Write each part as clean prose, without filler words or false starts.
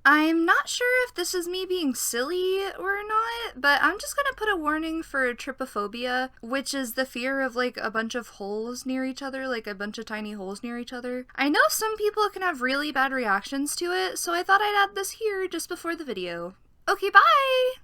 I'm not sure if this is me being silly or not, but I'm just gonna put a warning for trypophobia, which is the fear of like a bunch of holes near each other, like a bunch of tiny holes near each other. I know some people can have really bad reactions to it, so I thought I'd add this here just before the video. Okay, bye!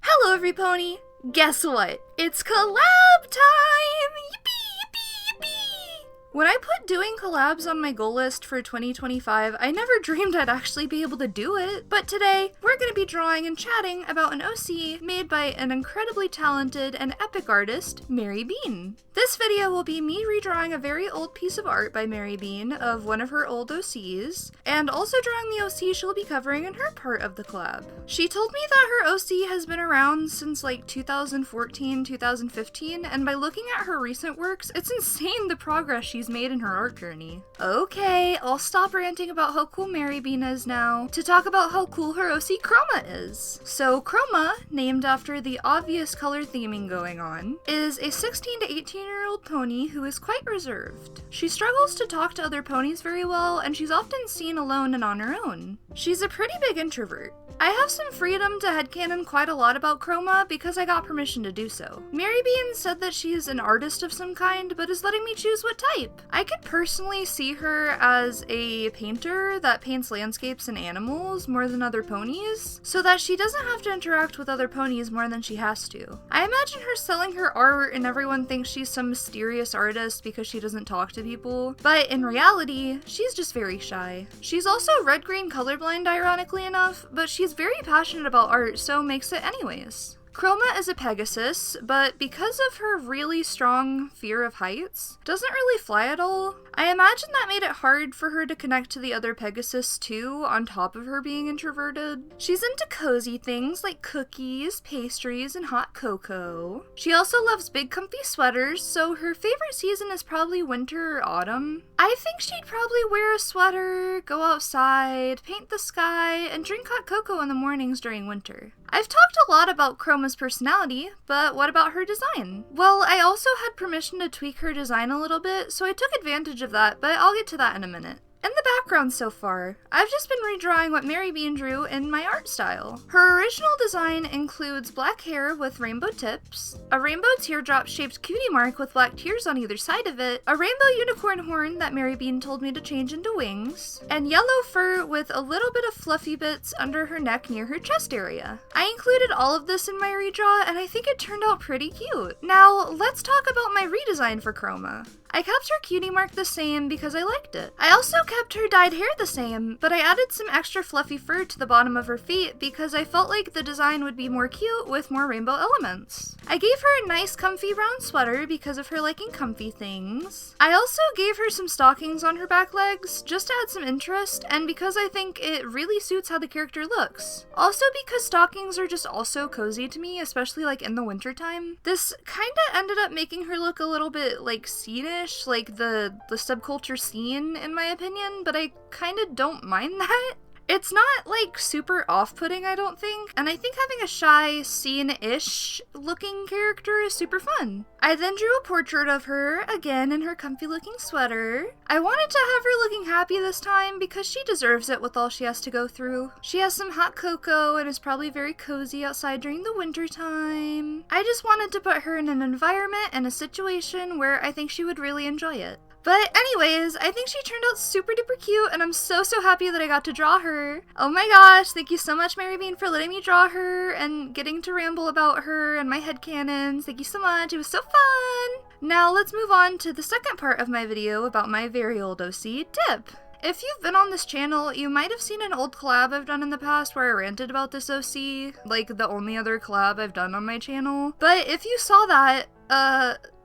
Hello, everypony! Guess what? It's collab time! Yippee, yippee, yippee! When I put doing collabs on my goal list for 2025, I never dreamed I'd actually be able to do it. But today, we're going to be drawing and chatting about an OC made by an incredibly talented and epic artist, Mary Bean. This video will be me redrawing a very old piece of art by Mary Bean of one of her old OCs, and also drawing the OC she'll be covering in her part of the collab. She told me that her OC has been around since like 2014, 2015, and by looking at her recent works, it's insane the progress she's made in her art journey. Okay, I'll stop ranting about how cool Mary Bean is now to talk about how cool her OC Chroma is. So Chroma, named after the obvious color theming going on, is a 16 to 18-year-old pony who is quite reserved. She struggles to talk to other ponies very well, and she's often seen alone and on her own. She's a pretty big introvert. I have some freedom to headcanon quite a lot about Chroma because I got permission to do so. Mary Bean said that she is an artist of some kind, but is letting me choose what type. I could personally see her as a painter that paints landscapes and animals more than other ponies, so that she doesn't have to interact with other ponies more than she has to. I imagine her selling her art and everyone thinks she's some mysterious artist because she doesn't talk to people, but in reality, she's just very shy. She's also red-green colorblind, ironically enough, but she's very passionate about art, so makes it anyways. Chroma is a Pegasus, but because of her really strong fear of heights, doesn't really fly at all. I imagine that made it hard for her to connect to the other Pegasus too, on top of her being introverted. She's into cozy things like cookies, pastries, and hot cocoa. She also loves big comfy sweaters, so her favorite season is probably winter or autumn. I think she'd probably wear a sweater, go outside, paint the sky, and drink hot cocoa in the mornings during winter. I've talked a lot about Chroma's personality, but what about her design? Well, I also had permission to tweak her design a little bit, so I took advantage of that, but I'll get to that in a minute. In the background so far, I've just been redrawing what Mary Bean drew in my art style. Her original design includes black hair with rainbow tips, a rainbow teardrop shaped cutie mark with black tears on either side of it, a rainbow unicorn horn that Mary Bean told me to change into wings, and yellow fur with a little bit of fluffy bits under her neck near her chest area. I included all of this in my redraw, and I think it turned out pretty cute. Now, let's talk about my redesign for Chroma. I kept her cutie mark the same because I liked it. I also kept her dyed hair the same, but I added some extra fluffy fur to the bottom of her feet because I felt like the design would be more cute with more rainbow elements. I gave her a nice comfy brown sweater because of her liking comfy things. I also gave her some stockings on her back legs just to add some interest, and because I think it really suits how the character looks. Also because stockings are just also cozy to me, especially like in the winter time. This kinda ended up making her look a little bit like scenish, like the subculture scene in my opinion, but I kind of don't mind that. It's not like super off-putting, I don't think, and I think having a shy, scene-ish looking character is super fun. I then drew a portrait of her, again in her comfy looking sweater. I wanted to have her looking happy this time because she deserves it with all she has to go through. She has some hot cocoa and is probably very cozy outside during the winter time. I just wanted to put her in an environment and a situation where I think she would really enjoy it. But anyways, I think she turned out super duper cute, and I'm so happy that I got to draw her. Oh my gosh, thank you so much, Mary Bean, for letting me draw her and getting to ramble about her and my headcanons. Thank you so much, it was so fun! Now let's move on to the second part of my video about my very old OC, Dip. If you've been on this channel, you might have seen an old collab I've done in the past where I ranted about this OC, like the only other collab I've done on my channel. But if you saw that,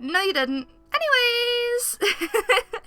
no you didn't. Anyways, anyways,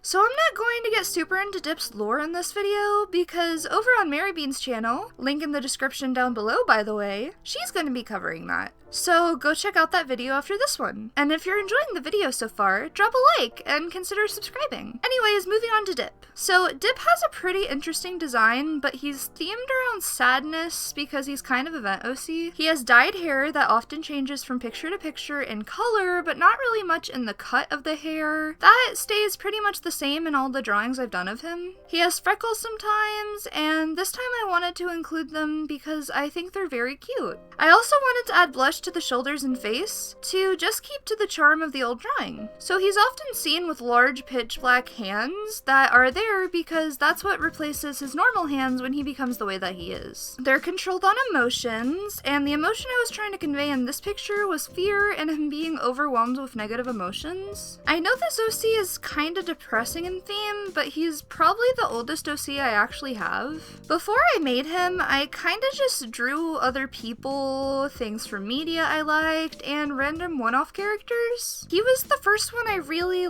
so I'm not going to get super into Dip's lore in this video because over on Mary Bean's channel, link in the description down below by the way, she's going to be covering that. So go check out that video after this one. And if you're enjoying the video so far, drop a like and consider subscribing. Anyways, moving on to Dip. So Dip has a pretty interesting design, but he's themed around sadness because he's kind of event OC. He has dyed hair that often changes from picture to picture in color, but not really much in the cut of the hair. That stays pretty much the same in all the drawings I've done of him. He has freckles sometimes, and this time I wanted to include them because I think they're very cute. I also wanted to add blush to the shoulders and face to just keep to the charm of the old drawing. So he's often seen with large pitch black hands that are there because that's what replaces his normal hands when he becomes the way that he is. They're controlled on emotions, and the emotion I was trying to convey in this picture was fear and him being overwhelmed with negative emotions. I know this OC is kind of depressing in theme, but he's probably the oldest OC I actually have. Before I made him, I kind of just drew other people, things from media I liked, and random one-off characters. He was the first one I really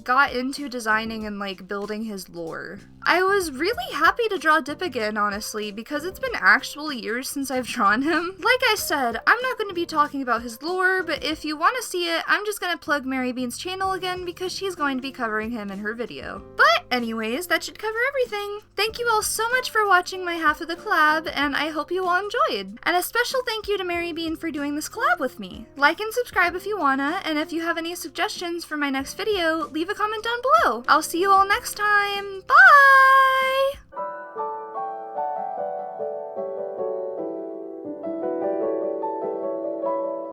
got into designing and building his lore. I was really happy to draw Dip again, honestly, because it's been actual years since I've drawn him. Like I said, I'm not going to be talking about his lore, but if you want to see it, I'm just going to plug Mary Bean's channel again because she's going to be covering him in her video. But anyways, that should cover everything. Thank you all so much for watching my half of the collab, and I hope you all enjoyed. And a special thank you to Mary Bean for doing this collab with me. Like and subscribe if you wanna, and if you have any suggestions for my next video, leave a comment down below. I'll see you all next time. Bye!